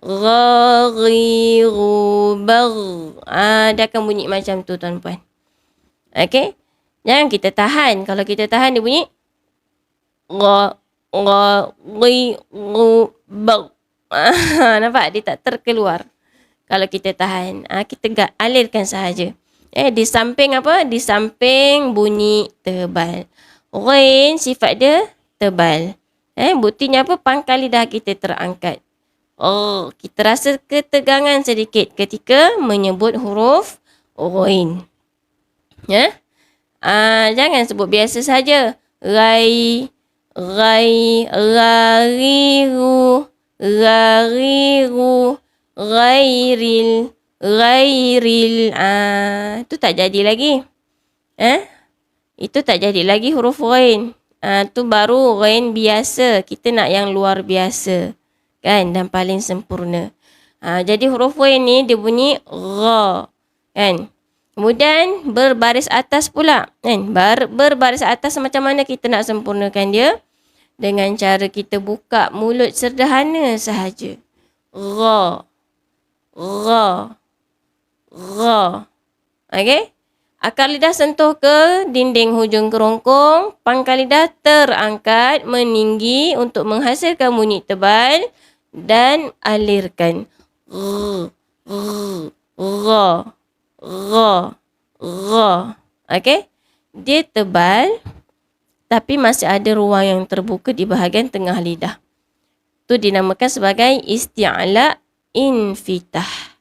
Ghaghiru bagh. Dia akan bunyi macam tu tuan-puan. Okey? Jangan kita tahan. Kalau kita tahan dia bunyi ghaghiru bagh. Nampak? Dia tak terkeluar. Kalau kita tahan. Kita alirkan sahaja. Di samping apa? Di samping bunyi tebal. Ghain sifat dia tebal. Buktinya apa? Pangkal lidah kita terangkat. Kita rasa ketegangan sedikit ketika menyebut huruf ghain. Jangan sebut biasa saja. Ghai, ghariru, ghairil. Itu tak jadi lagi. Itu tak jadi lagi huruf ghain. Tu baru ghain biasa. Kita nak yang luar biasa. Kan? Dan paling sempurna. Jadi huruf ghain ni dia bunyi gha. Kan? Kemudian berbaris atas pula. Kan? Berbaris atas macam mana kita nak sempurnakan dia? Dengan cara kita buka mulut sederhana sahaja. Gha. Okey? Akar lidah sentuh ke dinding hujung kerongkong. Pangkal lidah terangkat meninggi untuk menghasilkan bunyi tebal dan alirkan. Gha. Okey? Dia tebal tapi masih ada ruang yang terbuka di bahagian tengah lidah. Itu dinamakan sebagai isti'la infitah.